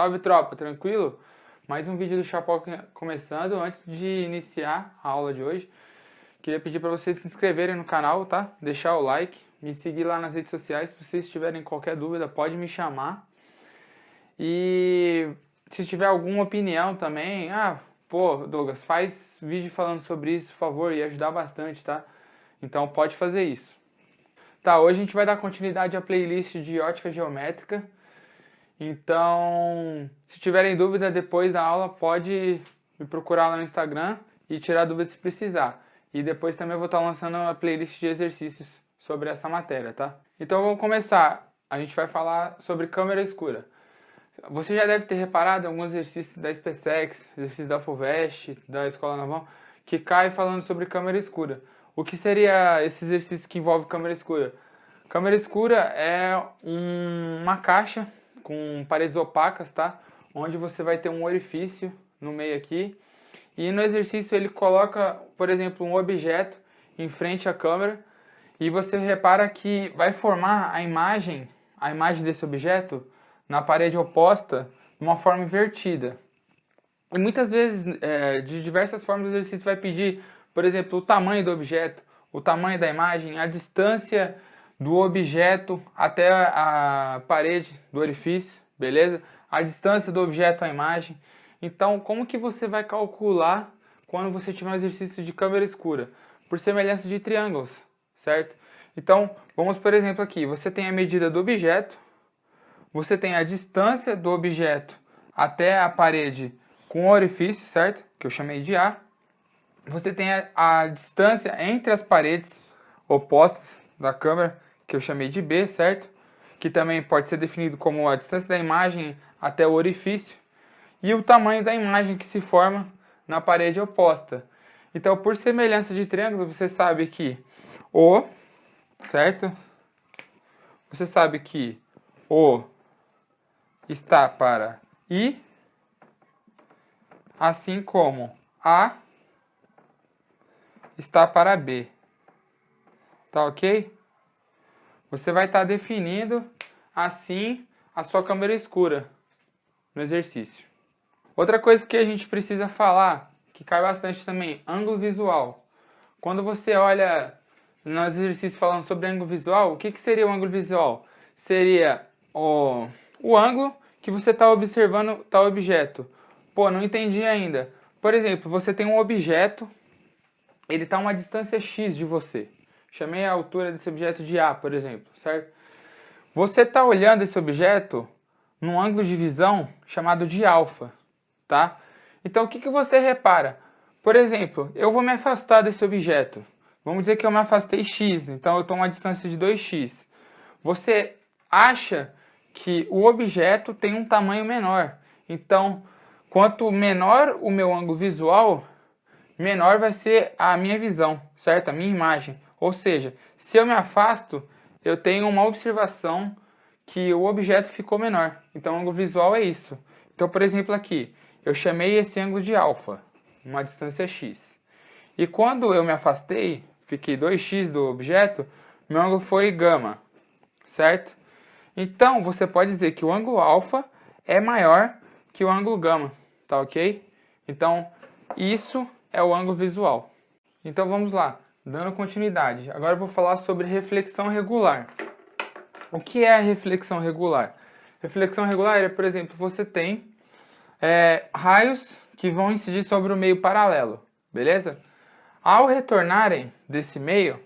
Salve tropa, tranquilo? Mais um vídeo do Chapéu começando. Antes de iniciar a aula de hoje, queria pedir para vocês se inscreverem no canal, tá? Deixar o like, me seguir lá nas redes sociais. Se vocês tiverem qualquer dúvida, pode me chamar. E se tiver alguma opinião também, pô, Douglas, faz vídeo falando sobre isso, por favor, ia ajudar bastante, tá? Então pode fazer isso. Tá, hoje a gente vai dar continuidade à playlist de ótica geométrica. Então, se tiverem dúvida depois da aula, pode me procurar lá no Instagram e tirar dúvida se precisar. E depois também eu vou estar lançando uma playlist de exercícios sobre essa matéria, tá? Então vamos começar. A gente vai falar sobre câmera escura. Você já deve ter reparado em alguns exercícios da SpaceX, exercícios da FUVEST, da Escola Naval, que cai falando sobre câmera escura. O que seria esse exercício que envolve câmera escura? Câmera escura é uma caixa com paredes opacas, tá? Onde você vai ter um orifício no meio aqui. E no exercício ele coloca, por exemplo, um objeto em frente à câmera. E você repara que vai formar a imagem desse objeto na parede oposta de uma forma invertida. E muitas vezes, de diversas formas, o exercício vai pedir, por exemplo, o tamanho do objeto, o tamanho da imagem, a distância do objeto até a parede do orifício, beleza? A distância do objeto à imagem. Então, como que você vai calcular quando você tiver um exercício de câmera escura? Por semelhança de triângulos, certo? Então, vamos, por exemplo, aqui. Você tem a medida do objeto, você tem a distância do objeto até a parede com o orifício, certo? Que eu chamei de A. Você tem a distância entre as paredes opostas da câmera, que eu chamei de B, certo? Que também pode ser definido como a distância da imagem até o orifício. E o tamanho da imagem que se forma na parede oposta. Então, por semelhança de triângulo, você sabe que O, certo? Você sabe que O está para I, assim como A está para B. Tá ok? Você vai estar definindo assim a sua câmera escura no exercício. Outra coisa que a gente precisa falar, que cai bastante também, ângulo visual. Quando você olha nos exercícios falando sobre ângulo visual, o que seria o ângulo visual? Seria o ângulo que você está observando tal objeto. Pô, não entendi ainda. Por exemplo, você tem um objeto, ele está a uma distância x de você. Chamei a altura desse objeto de A, por exemplo, certo? Você está olhando esse objeto num ângulo de visão chamado de alfa, tá? Então, o que você repara? Por exemplo, eu vou me afastar desse objeto. Vamos dizer que eu me afastei x, então eu estou a uma distância de 2x. Você acha que o objeto tem um tamanho menor. Então, quanto menor o meu ângulo visual, menor vai ser a minha visão, certo? A minha imagem. Ou seja, se eu me afasto, eu tenho uma observação que o objeto ficou menor. Então, o ângulo visual é isso. Então, por exemplo, aqui, eu chamei esse ângulo de alfa, uma distância x. E quando eu me afastei, fiquei 2x do objeto, meu ângulo foi gama, certo? Então, você pode dizer que o ângulo alfa é maior que o ângulo gama, tá ok? Então, isso é o ângulo visual. Então, vamos lá. Dando continuidade, agora eu vou falar sobre reflexão regular. O que é a reflexão regular? Reflexão regular é, por exemplo, você tem raios que vão incidir sobre o meio paralelo, beleza? Ao retornarem desse meio,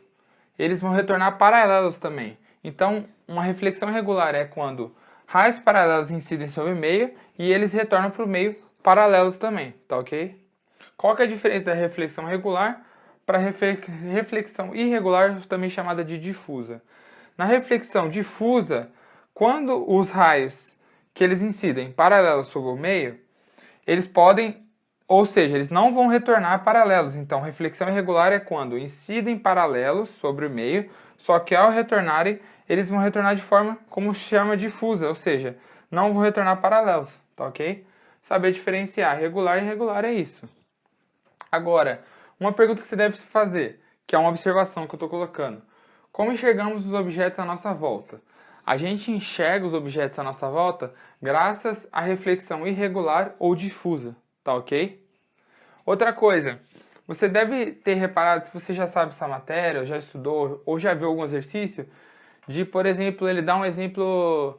eles vão retornar paralelos também. Então, uma reflexão regular é quando raios paralelos incidem sobre o meio e eles retornam para o meio paralelos também, tá ok? Qual que é a diferença da reflexão regular para reflexão irregular, também chamada de difusa? Na reflexão difusa, quando os raios que eles incidem paralelos sobre o meio, eles podem, ou seja, eles não vão retornar paralelos. Então, reflexão irregular é quando incidem paralelos sobre o meio, só que ao retornarem, eles vão retornar de forma como se chama difusa, ou seja, não vão retornar paralelos, tá ok? Saber diferenciar regular e irregular é isso. Agora, uma pergunta que você deve fazer, que é uma observação que eu estou colocando. Como enxergamos os objetos à nossa volta? A gente enxerga os objetos à nossa volta graças à reflexão irregular ou difusa, tá ok? Outra coisa, você deve ter reparado, se você já sabe essa matéria, ou já estudou, ou já viu algum exercício, de, por exemplo, ele dá um exemplo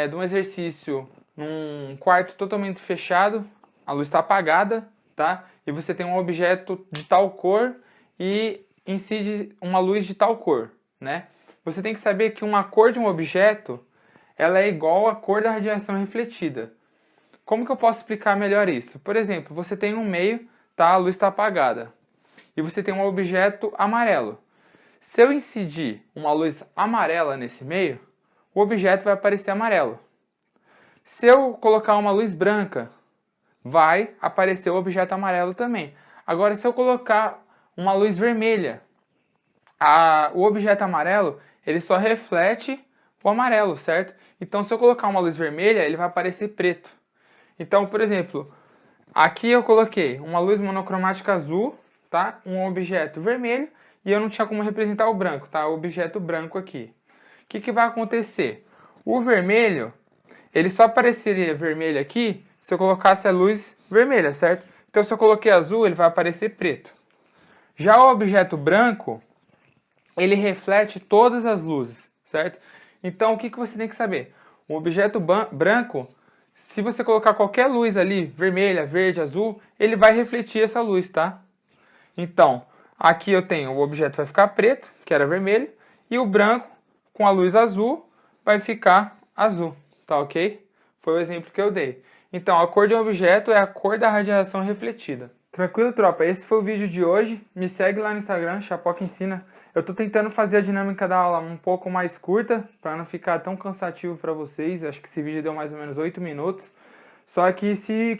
de um exercício num quarto totalmente fechado, a luz está apagada, tá? E você tem um objeto de tal cor e incide uma luz de tal cor, né? Você tem que saber que uma cor de um objeto, ela é igual à cor da radiação refletida. Como que eu posso explicar melhor isso? Por exemplo, você tem um meio, tá? A luz está apagada. E você tem um objeto amarelo. Se eu incidir uma luz amarela nesse meio, o objeto vai aparecer amarelo. Se eu colocar uma luz branca, vai aparecer o objeto amarelo também. Agora, se eu colocar uma luz vermelha, o objeto amarelo, ele só reflete o amarelo, certo? Então, se eu colocar uma luz vermelha, ele vai aparecer preto. Então, por exemplo, aqui eu coloquei uma luz monocromática azul, tá? Um objeto vermelho, e eu não tinha como representar o branco, tá? O objeto branco aqui. O que vai acontecer? O vermelho, ele só apareceria vermelho aqui se eu colocasse a luz vermelha, certo? Então, se eu coloquei azul, ele vai aparecer preto. Já o objeto branco, ele reflete todas as luzes, certo? Então, o que você tem que saber? O objeto branco, se você colocar qualquer luz ali, vermelha, verde, azul, ele vai refletir essa luz, tá? Então, aqui eu tenho o objeto vai ficar preto, que era vermelho, e o branco, com a luz azul, vai ficar azul, tá ok? Foi o exemplo que eu dei. Então, a cor de um objeto é a cor da radiação refletida. Tranquilo, tropa? Esse foi o vídeo de hoje. Me segue lá no Instagram, Chapoca Ensina. Eu tô tentando fazer a dinâmica da aula um pouco mais curta, para não ficar tão cansativo para vocês. Acho que esse vídeo deu mais ou menos 8 minutos. Só que se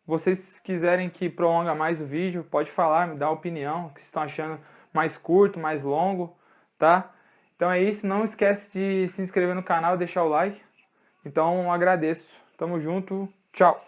vocês quiserem que prolonga mais o vídeo, pode falar, me dar opinião, o que vocês estão achando mais curto, mais longo, tá? Então é isso, não esquece de se inscrever no canal e deixar o like. Então agradeço. Tamo junto, tchau!